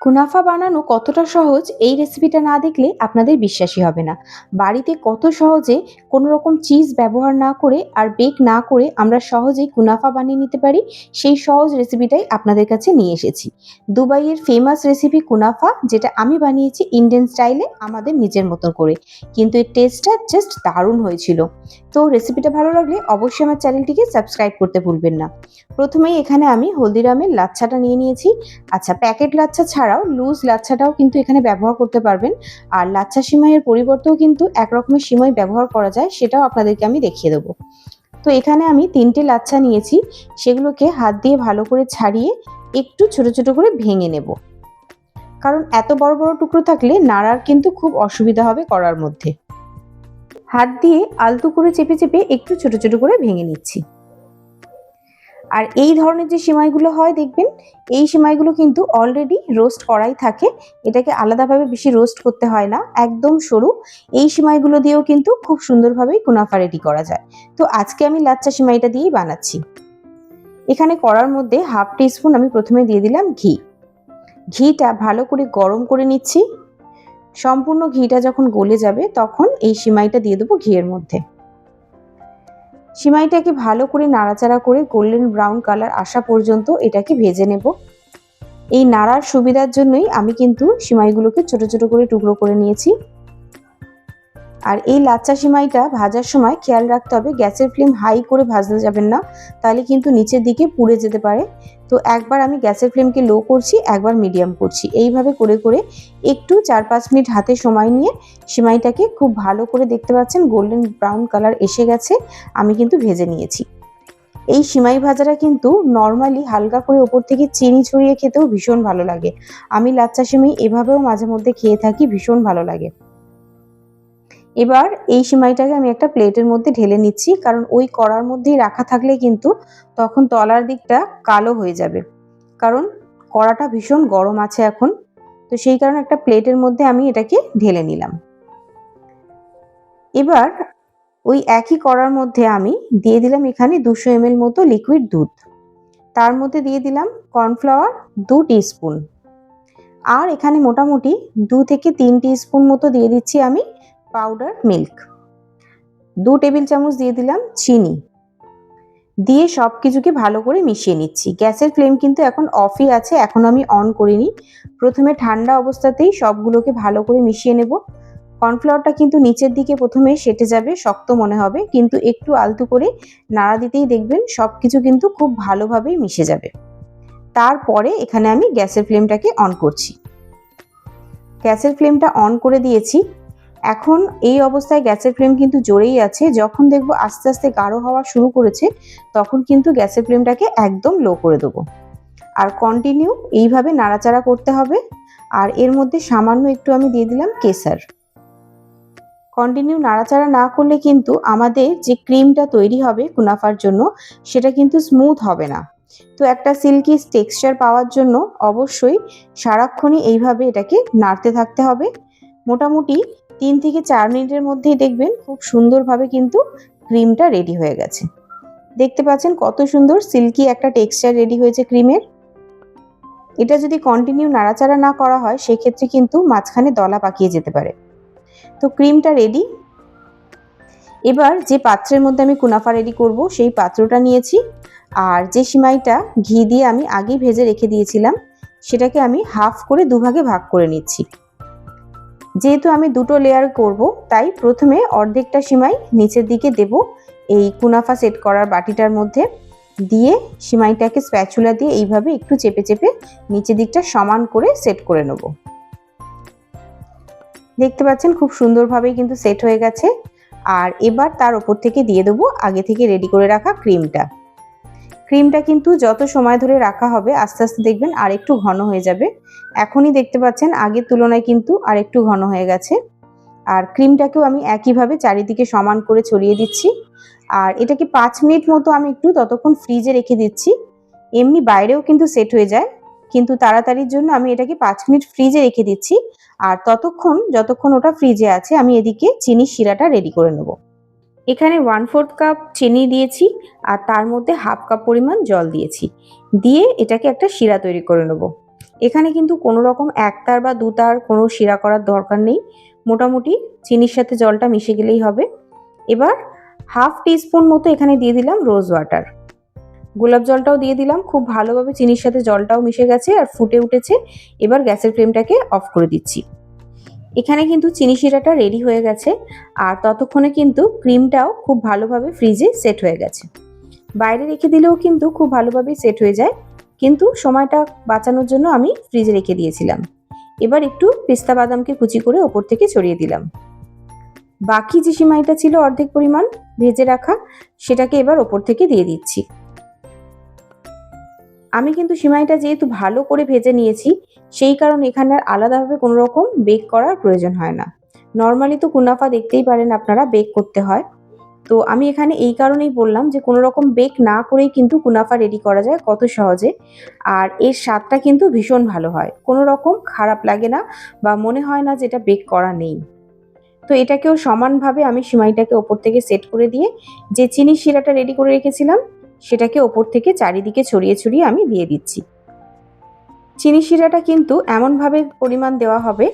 কুনাফা বানানো কতটা সহজ এই রেসিপিটা না দেখলে আপনাদের বিশ্বাসই হবে না। বাড়িতে কত সহজে কোনো রকম চিজ ব্যবহার না করে আর বেক না করে আমরা সহজেই কুনাফা বানিয়ে নিতে পারি, সেই সহজ রেসিপিটাই আপনাদের কাছে নিয়ে এসেছি। দুবাইয়ের ফেমাস রেসিপি কুনাফা, যেটা আমি বানিয়েছি ইন্ডিয়ান স্টাইলে আমাদের নিজের মতো করে। কিন্তু এর টেস্টটা জাস্ট দারুণ হয়েছিল। তো রেসিপিটা ভালো লাগলে অবশ্যই আমার চ্যানেলটিকে সাবস্ক্রাইব করতে ভুলবেন না। প্রথমেই এখানে আমি হলদিরামের লাচ্ছাটা নিয়ে নিয়েছি। আচ্ছা, প্যাকেট লাচ্ছা ছাড়াও লুজ লাচ্ছাটাও কিন্তু এখানে ব্যবহার করতে পারবেন। আর লাচ্ছা সিমাইয়ের পরিবর্তেও কিন্তু এক রকমের সিমাই ব্যবহার করা যায়, সেটাও আপনাদেরকে আমি দেখিয়ে দেবো। তো এখানে আমি 3টে লাচ্ছা নিয়েছি, সেগুলোকে হাত দিয়ে ভালো করে ছাড়িয়ে একটু ছোট ছোট করে ভেঙে নেব, কারণ এত বড় বড় টুকরো থাকলে নাড়ার কিন্তু খুব অসুবিধা হবে করার মধ্যে। হাত দিয়ে আলতো করে চেপে চেপে একটু ছোট ছোট করে ভেঙে নিচ্ছি। আর এই ধরনের যে সিমাইগুলো হয় দেখবেন, এই সিমাইগুলো কিন্তু অলরেডি রোস্ট করাই থাকে, এটাকে আলাদাভাবে বেশি রোস্ট করতে হয় না, একদম সরু। এই সিমাইগুলো দিয়েও কিন্তু খুব সুন্দরভাবেই কুনাফা রেডি করা যায়। তো আজকে আমি লাচ্ছা সিমাইটা দিয়েই বানাচ্ছি। এখানে কড়ার মধ্যে হাফ টিস্পুন আমি প্রথমে দিয়ে দিলাম ঘি। ঘিটা ভালো করে গরম করে নিচ্ছি। সম্পূর্ণ ঘিটা যখন গলে যাবে তখন এই সিমাইটা দিয়ে দেবো ঘিয়ের মধ্যে। সিমাইটাকে ভালো করে নাড়াচাড়া করে গোল্ডেন ব্রাউন কালার আসা পর্যন্ত এটাকে ভেজে নেব। এই নাড়ার সুবিধার জন্যই আমি কিন্তু সিমাইগুলোকে ছোট ছোট করে টুকরো করে নিয়েছি। আর এই লাচ্ছা সিমাইটা ভাজার সময় খেয়াল রাখতে হবে, গ্যাসের ফ্লেম হাই করে ভাজতে যাবেন না, তাহলে কিন্তু নিচের দিকে পুড়ে যেতে পারে। তো একবার আমি গ্যাসের ফ্লেমকে লো করছি, একবার মিডিয়াম করছি, এইভাবে করে করে একটু 4-5 মিনিট হাতে সময় নিয়ে সিমাইটাকে খুব ভালো করে, দেখতে পাচ্ছেন গোল্ডেন ব্রাউন কালার এসে গেছে, আমি কিন্তু ভেজে নিয়েছি। এই সিমাই ভাজাটা কিন্তু নর্মালি হালকা করে ওপর থেকে চিনি ছড়িয়ে খেতেও ভীষণ ভালো লাগে। আমি লাচ্ছা সিমাই এভাবেও মাঝে মধ্যে খেয়ে থাকি, ভীষণ ভালো লাগে। এবার এই সিমাইটাকে আমি একটা প্লেটের মধ্যে ঢেলে নিচ্ছি, কারণ ওই কড়ার মধ্যেই রাখা থাকলে কিন্তু তখন তলার দিকটা কালো হয়ে যাবে, কারণ কড়াটা ভীষণ গরম আছে এখন। তো সেই কারণে একটা প্লেটের মধ্যে আমি এটাকে ঢেলে নিলাম। এবার ওই একই কড়ার মধ্যে আমি দিয়ে দিলাম এখানে 200 ml মতো লিকুইড দুধ। তার মধ্যে দিয়ে দিলাম কর্নফ্লাওয়ার 2 টিস্পুন। আর এখানে মোটামুটি 2 থেকে 3 টিস্পুন মতো দিয়ে দিচ্ছি আমি পাউডার মিল্ক। 2 টেবিল চামচ দিয়ে দিলাম চিনি। দিয়ে সব কিছুকে ভালো করে মিশিয়ে নিচ্ছি। গ্যাসের ফ্লেম কিন্তু এখন অফই আছে, এখন আমি অন করিনি। প্রথমে ঠান্ডা অবস্থাতেই সবগুলোকে ভালো করে মিশিয়ে নেব। কর্নফ্লাওয়ারটা কিন্তু নিচের দিকে প্রথমে সেটে যাবে, শক্ত মনে হবে, কিন্তু একটু আলতো করে নাড়া দিতেই দেখবেন সবকিছু কিন্তু খুব ভালোভাবেই মিশে যাবে। তারপরে এখানে আমি গ্যাসের ফ্লেমটাকে অন করছি। গ্যাসের ফ্লেমটা অন করে দিয়েছি। এখন এই অবস্থায় গ্যাসের ফ্লেম কিন্তু জোরেই আছে, যখন দেখব আস্তে আস্তে গাঢ় হওয়া শুরু করেছে তখন কিন্তু গ্যাসের ফ্লেমটাকে একদম লো করে দেবো। আর কন্টিনিউ এইভাবে নাড়াচাড়া করতে হবে। আর এর মধ্যে সামান্য একটু আমি দিয়ে দিলাম কেসার। কন্টিনিউ নাড়াচাড়া না করলে কিন্তু আমাদের যে ক্রিমটা তৈরি হবে কুনাফার জন্য, সেটা কিন্তু স্মুথ হবে না। তো একটা সিল্কি টেক্সচার পাওয়ার জন্য অবশ্যই সারাক্ষণই এইভাবে এটাকে নাড়তে থাকতে হবে। মোটামুটি 3 থেকে 4 মিনিটের মধ্যেই দেখবেন খুব সুন্দরভাবে কিন্তু ক্রিমটা রেডি হয়ে গেছে। দেখতে পাচ্ছেন কত সুন্দর সিল্কি একটা টেক্সচার রেডি হয়েছে ক্রিমের। এটা যদি কন্টিনিউ নাড়াচাড়া না করা হয় সেক্ষেত্রে কিন্তু মাঝখানে দলা পাকিয়ে যেতে পারে। তো ক্রিমটা রেডি। এবার যে পাত্রের মধ্যে আমি কুনাফা রেডি করব সেই পাত্রটা নিয়েছি, আর যে সিমাইটা ঘি দিয়ে আমি আগেই ভেজে রেখে দিয়েছিলাম সেটাকে আমি হাফ করে দুভাগে ভাগ করে নিচ্ছি। যেহেতু আমি দুটো লেয়ার করব, তাই প্রথমে অর্ধেকটা সিমাই নিচের দিকে দেব এই কুনাফা সেট করার বাটিটার মধ্যে, দিয়ে সিমাইটাকে স্প্যাচুলা দিয়ে এইভাবে একটু চেপে চেপে নিচের দিকটা সমান করে সেট করে নেব। দেখতে পাচ্ছেন খুব সুন্দরভাবেই কিন্তু সেট হয়ে গেছে। আর এবার তার উপর থেকে দিয়ে দেবো আগে থেকে রেডি করে রাখা ক্রিমটা। ক্রিমটা কিন্তু যত সময় ধরে রাখা হবে আস্তে আস্তে দেখবেন আর একটু ঘন হয়ে যাবে। এখনই দেখতে পাচ্ছেন আগের তুলনায় কিন্তু আর একটু ঘন হয়ে গেছে। আর ক্রিমটাকেও আমি একইভাবে চারিদিকে সমান করে ছড়িয়ে দিচ্ছি। আর এটাকে 5 মিনিট মতো আমি একটু ততক্ষণ ফ্রিজে রেখে দিচ্ছি। এমনি বাইরেও কিন্তু সেট হয়ে যায়, কিন্তু তাড়াতাড়ির জন্য আমি এটাকে 5 মিনিট ফ্রিজে রেখে দিচ্ছি। আর যতক্ষণ ওটা ফ্রিজে আছে আমি এদিকে চিনির শিরাটা রেডি করে নেব। এখানে 1/4 কাপ চিনি দিয়েছি, আর তার মধ্যে হাফ কাপ পরিমাণ জল দিয়েছি, দিয়ে এটাকে একটা শিরা তৈরি করে নেব। এখানে কিন্তু কোনো রকম একতার বা দুতার কোনো শিরা করার দরকার নেই, মোটামুটি চিনির সাথে জলটা মিশে গেলেই হবে। এবার হাফ টিস্পুন মতো এখানে দিয়ে দিলাম রোজ ওয়াটার, গোলাপ জলটাও দিয়ে দিলাম। খুব ভালোভাবে চিনির সাথে জলটাও মিশে গেছে আর ফুটে উঠেছে। এবার গ্যাসের ফ্লেমটাকে অফ করে দিচ্ছি। এখানে কিন্তু চিনি শিরাটা রেডি হয়ে গেছে আর ততক্ষণে কিন্তু ক্রিমটাও খুব ভালোভাবে ফ্রিজে সেট হয়ে গেছে। বাইরে রেখে দিলেও কিন্তু খুব ভালোভাবেই সেট হয়ে যায়, কিন্তু সময়টা বাঁচানোর জন্য আমি ফ্রিজে রেখে দিয়েছিলাম। এবার একটু পেস্তা বাদামকে কুচি করে ওপর থেকে ছড়িয়ে দিলাম। বাকি যে সিমাইটা ছিল অর্ধেক পরিমাণ ভেজে রাখা, সেটাকে এবার ওপর থেকে দিয়ে দিচ্ছি। আমি কিন্তু সিমাইটা যেহেতু ভালো করে ভেজে নিয়েছি, সেই কারণে এখানে আর আলাদাভাবে কোনো রকম বেক করার প্রয়োজন হয় না। নর্মালি তো কুনাফা দেখতেই পারেন আপনারা বেক করতে হয়, তো আমি এখানে এই কারণেই বললাম যে কোনো রকম বেক না করেই কিন্তু কুনাফা রেডি করা যায় কত সহজে। আর এর স্বাদটা কিন্তু ভীষণ ভালো হয়, কোনো রকম খারাপ লাগে না বা মনে হয় না যে এটা বেক করা নেই। তো এটাকেও সমানভাবে আমি সিমাইটাকে ওপর থেকে সেট করে দিয়ে যে চিনির শিরাটা রেডি করে রেখেছিলাম সেটাকে ওপর থেকে চারিদিকে ছড়িয়ে ছড়িয়ে আমি দিয়ে দিচ্ছি। চিনি শিরাটা কিন্তু এমনভাবে পরিমাণ দেওয়া হবে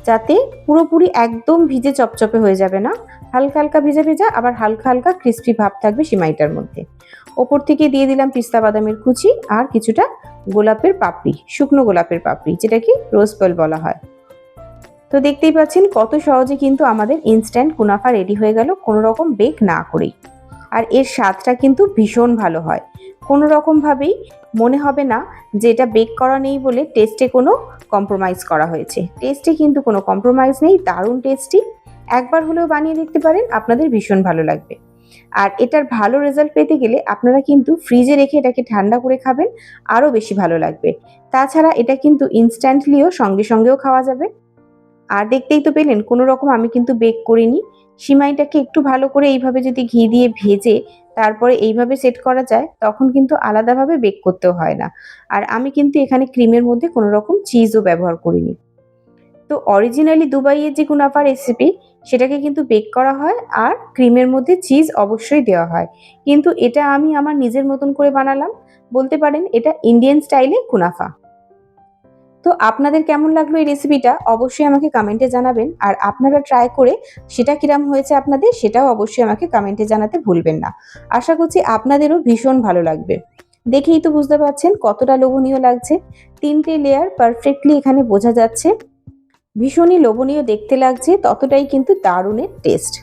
যাতে পুরোপুরি একদম ভিজে চপচপে হয়ে যাবে না, হালকা হালকা ভিজা ভিজা, আবার হালকা হালকা ক্রিস্পি ভাব থাকবে সিমাইটার মধ্যে। ওপর থেকে দিয়ে দিলাম পিস্তা বাদামের কুচি আর কিছুটা গোলাপের পাপড়ি, শুকনো গোলাপের পাপড়ি, যেটাকে রোজ পার্ল বলা হয়। তো দেখতেই পাচ্ছেন কত সহজে কিন্তু আমাদের ইনস্ট্যান্ট কুনাফা রেডি হয়ে গেল, কোনো রকম বেক না করেই। আর এর স্বাদটা কিন্তু ভীষণ ভালো হয়, কোনো রকমভাবেই মনে হবে না যে এটা বেক করা নেই বলে টেস্টে কোনো কম্প্রোমাইজ করা হয়েছে। টেস্টে কিন্তু কোনো কম্প্রোমাইজ নেই, দারুণ টেস্টি। একবার হলেও বানিয়ে দেখতে পারেন, আপনাদের ভীষণ ভালো লাগবে। আর এটার ভালো রেজাল্ট পেতে গেলে আপনারা কিন্তু ফ্রিজে রেখে এটাকে ঠান্ডা করে খাবেন, আরও বেশি ভালো লাগবে। তাছাড়া এটা কিন্তু ইনস্ট্যান্টলিও সঙ্গে সঙ্গেও খাওয়া যাবে। আর দেখতেই তো পেলেন কোনো রকম আমি কিন্তু বেক করিনি। সিমাইটাকে একটু ভালো করে এইভাবে যদি ঘি দিয়ে ভেজে তারপরে এইভাবে সেট করা যায়, তখন কিন্তু আলাদাভাবে বেক করতেও হয় না। আর আমি কিন্তু এখানে ক্রিমের মধ্যে কোনো রকম চিজও ব্যবহার করিনি। তো অরিজিনালি দুবাইয়ের যে কুনাফা রেসিপি, সেটাকে কিন্তু বেক করা হয় আর ক্রিমের মধ্যে চিজ অবশ্যই দেওয়া হয়, কিন্তু এটা আমি আমার নিজের মতন করে বানালাম। বলতে পারেন এটা ইন্ডিয়ান স্টাইলে কুনাফা। তো আপনাদের কেমন লাগলো এই রেসিপিটা অবশ্যই আমাকে কমেন্টে জানাবেন, আর আপনারা ট্রাই করে সেটা কিরম হয়েছে আপনাদের সেটাও অবশ্যই আমাকে কমেন্টে জানাতে ভুলবেন না। আশা করছি আপনাদেরও ভীষণ ভালো লাগবে। দেখেই তো বুঝতে পারছেন কতটা লোভনীয় লাগছে, 3টে লেয়ার পারফেক্টলি এখানে বোঝা যাচ্ছে। ভীষণই লোভনীয় দেখতে লাগছে, ততটাই কিন্তু দারুণের টেস্ট।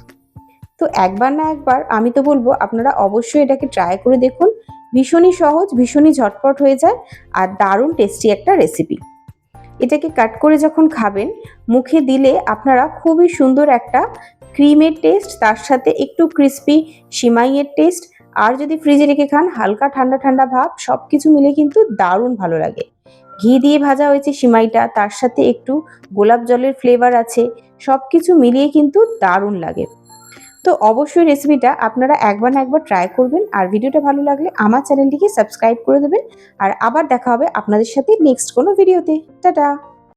তো একবার না একবার আমি তো বলবো আপনারা অবশ্যই এটাকে ট্রাই করে দেখুন। ভীষণই সহজ, ভীষণই ঝটপট হয়ে যায় আর দারুণ টেস্টি একটা রেসিপি। এটাকে কাট করে যখন খাবেন, মুখে দিলে আপনারা খুবই সুন্দর একটা ক্রিমের টেস্ট, তার সাথে একটু ক্রিস্পি সিমাইয়ের টেস্ট, আর যদি ফ্রিজে রেখে খান হালকা ঠান্ডা ঠান্ডা ভাব, সব কিছু মিলে কিন্তু দারুণ ভালো লাগে। ঘি দিয়ে ভাজা হয়েছে সিমাইটা, তার সাথে একটু গোলাপ জলের ফ্লেভার আছে, সব কিছু মিলিয়ে কিন্তু দারুণ লাগে। তো অবশ্যই রেসিপিটা আপনারা একবার না একবার ট্রাই করবেন, আর ভিডিওটা ভালো লাগলে আমার চ্যানেলটিকে সাবস্ক্রাইব করে দেবেন। আর আবার দেখা হবে আপনাদের সাথে নেক্সট কোনো ভিডিওতে। টাটা।